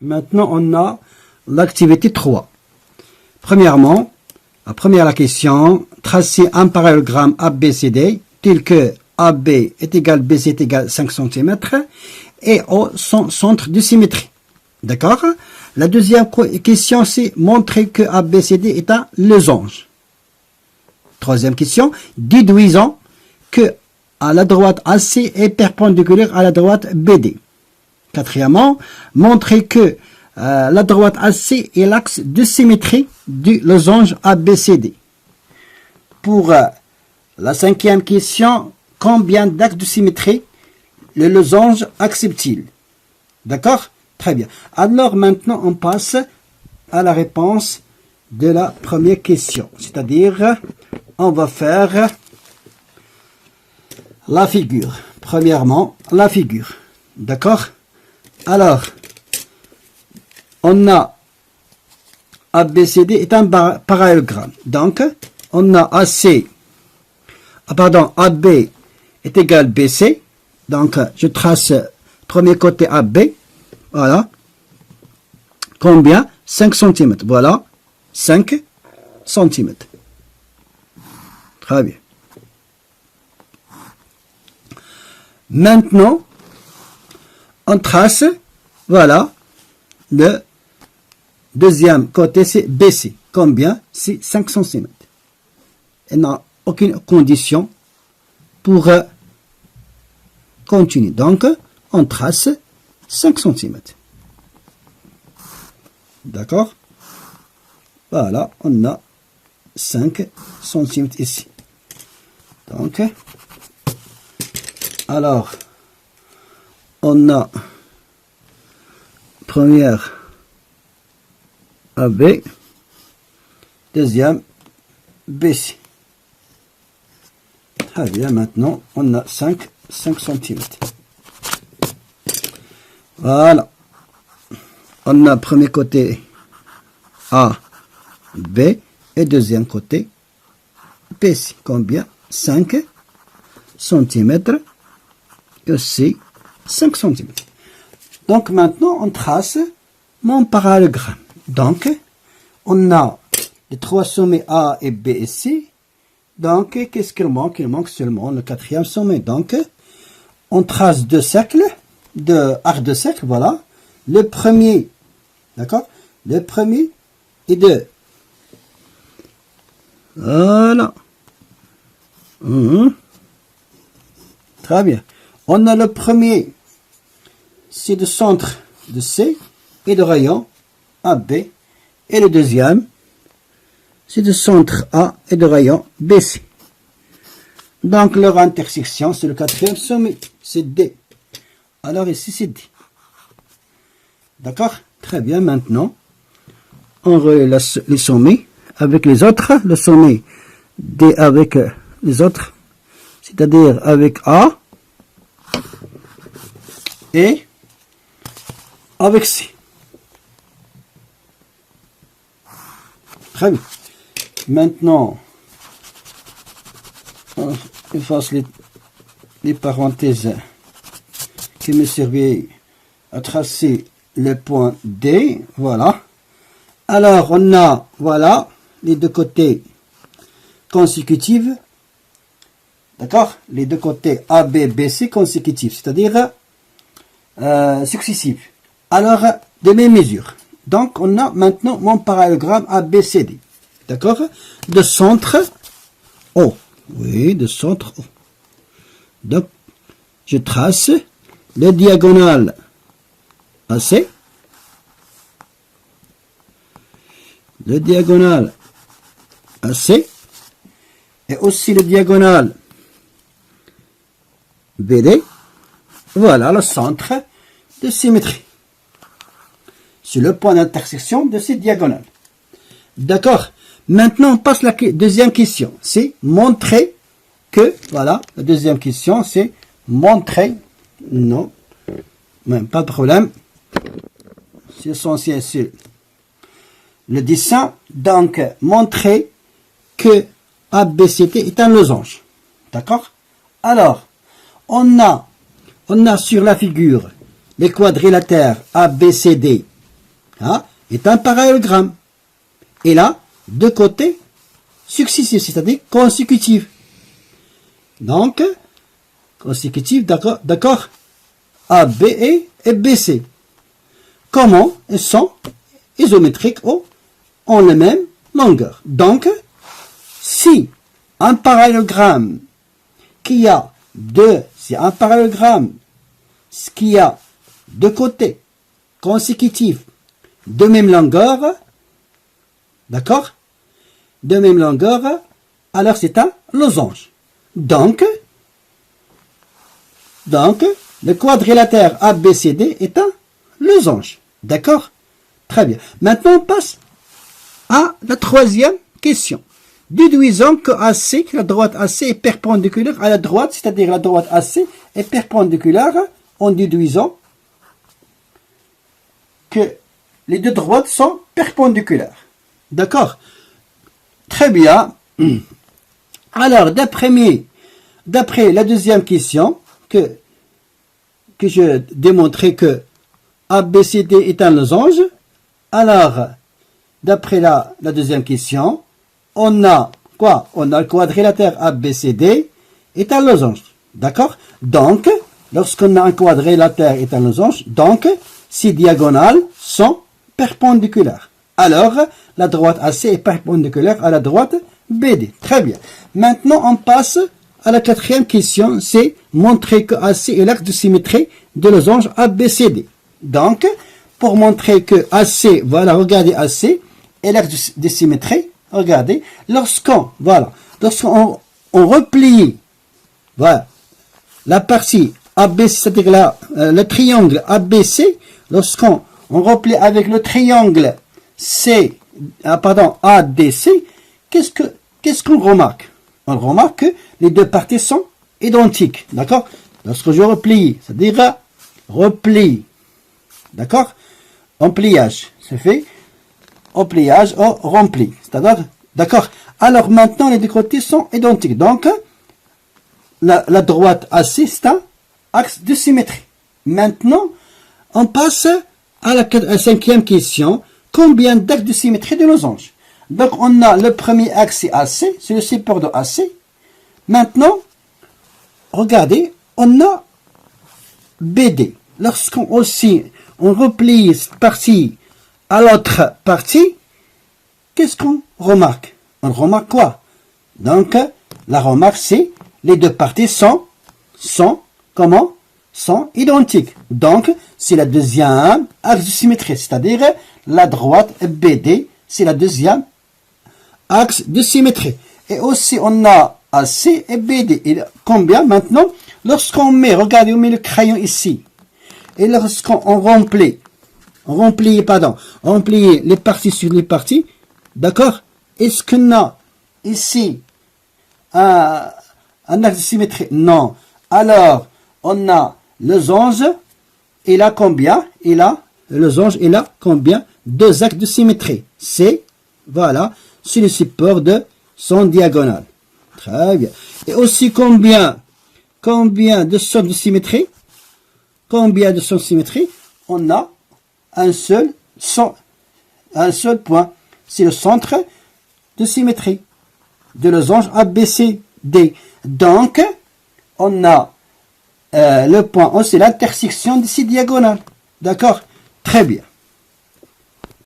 Maintenant, on a l'activité 3. Premièrement, la question, tracer un parallélogramme ABCD tel que AB est égal BC est égal 5 cm et au centre de symétrie. D'accord? La deuxième question, c'est montrer que ABCD est un losange. Troisième question, déduisons que à la droite AC est perpendiculaire à la droite BD. Quatrièmement, montrer que la droite AC est l'axe de symétrie du losange ABCD. Pour la cinquième question, combien d'axes de symétrie le losange accepte-t-il? D'accord? Très bien. Alors maintenant, on passe à la réponse de la première question. C'est-à-dire, on va faire la figure. Premièrement, la figure. D'accord? Alors, on a ABCD est un parallélogramme. Donc, on a AB est égal BC. Donc, je trace premier côté AB. Voilà. Combien? 5 cm. Voilà. 5 cm. Très bien. Maintenant, on trace, voilà, le deuxième côté, c'est BC. Combien? C'est 5 cm. Il n'y a aucune condition pour continuer. Donc, on trace 5 cm. D'accord? Voilà, on a 5 cm ici. Donc, alors, on a première AB, deuxième BC. Très bien, maintenant, on a 5 cm. Voilà. On a premier côté A, B et deuxième côté BC. Combien? 5 cm. Aussi 5 cm. Donc maintenant, on trace mon parallélogramme. Donc, on a les trois sommets A et B et C. Donc, qu'est-ce qu'il manque? Il manque seulement le quatrième sommet. Donc, on trace deux cercles, deux arcs de cercle, voilà. Le premier, d'accord? Le premier et deux. Voilà. Très bien. On a le premier, c'est le centre de C et de rayon AB. Et le deuxième, c'est le centre A et de rayon BC. Donc leur intersection, c'est le quatrième sommet, c'est D. Alors ici, c'est D. D'accord? Très bien, maintenant, on relie les sommets avec les autres. Le sommet D avec les autres, c'est-à-dire avec A et avec C. Très bien. Maintenant, on efface les parenthèses qui me servaient à tracer le point D. Voilà. Alors, on a, voilà, les deux côtés consécutifs. D'accord? Les deux côtés AB, BC consécutifs, c'est-à-dire successifs. Alors, de même mesure. Donc, on a maintenant mon parallélogramme ABCD. D'accord? De centre O. Oui, de centre O. Donc, je trace le diagonale AC. Le diagonale AC. Et aussi le diagonale BD. Voilà le centre de symétrie. C'est le point d'intersection de ces diagonales. D'accord? Maintenant, on passe à la deuxième question. C'est montrer que, voilà, la deuxième question, c'est montrer, non, même pas de problème. C'est essentiel sur le dessin. Donc, montrer que ABCD est un losange. D'accord? Alors, on a sur la figure les quadrilatères ABCD hein, est un parallélogramme. Et là, deux côtés successifs, c'est-à-dire consécutifs. Donc, consécutifs, d'accord, AB et BC. Comment ils sont isométriques ou ont la même longueur. Donc, si un parallélogramme qui a c'est un parallélogramme qui a deux côtés consécutifs de même longueur, d'accord, de même longueur, alors c'est un losange. Donc, le quadrilatère ABCD est un losange. D'accord? Très bien. Maintenant, on passe à la troisième question. Déduisons que AC, la droite AC est perpendiculaire à la droite, c'est-à-dire la droite AC est perpendiculaire en déduisant que les deux droites sont perpendiculaires. D'accord? Très bien. Alors, d'après la deuxième question, que je démontrais que ABCD est un losange, alors, d'après la deuxième question, on a quoi? On a le quadrilatère ABCD est un losange. D'accord? Donc, lorsqu'on a un quadrilatère est un losange, donc, ces diagonales sont perpendiculaires. Alors, la droite AC est perpendiculaire à la droite BD. Très bien. Maintenant, on passe à la quatrième question, c'est montrer que AC est l'axe de symétrie de losange ABCD. Donc, pour montrer que AC, voilà, regardez AC, est l'axe de symétrie, regardez, lorsqu'on replie, voilà, la partie ABC, c'est-à-dire le triangle ABC, lorsqu'on replie avec le triangle ADC, qu'est-ce qu'on remarque? On remarque que les deux parties sont identiques, d'accord? Lorsque je replie, c'est-à-dire repli, d'accord? En pliage, c'est fait en pliage ou rempli, c'est-à-dire, d'accord? Alors maintenant, les deux côtés sont identiques, donc la droite AC, c'est un axe de symétrie. Maintenant, on passe à la cinquième question. Combien d'axes de symétrie de losange? Donc, on a le premier axe, c'est AC, c'est le support de AC. Maintenant, regardez, on a BD. Lorsqu'on replie cette partie à l'autre partie, qu'est-ce qu'on remarque? On remarque quoi? Donc, la remarque, c'est les deux parties sont identiques. Donc, c'est la deuxième axe de symétrie, c'est-à-dire la droite BD, c'est la deuxième axe de symétrie. Et aussi, on a AC et BD. Et combien maintenant? Lorsqu'on met, regardez, on met le crayon ici. Et lorsqu'on remplit les parties sur les parties, d'accord? Est-ce qu'on a ici un axe de symétrie? Non. Alors, on a le losange, et là combien? Et là, le losange, et là combien? Deux axes de symétrie. C'est, voilà, c'est le support de son diagonale. Très bien. Et aussi combien de sortes de symétrie? Combien de sortes de symétrie? On a un seul point. C'est le centre de symétrie de losange ABCD. Donc, on a le point O, c'est l'intersection de ces diagonales. D'accord? Très bien.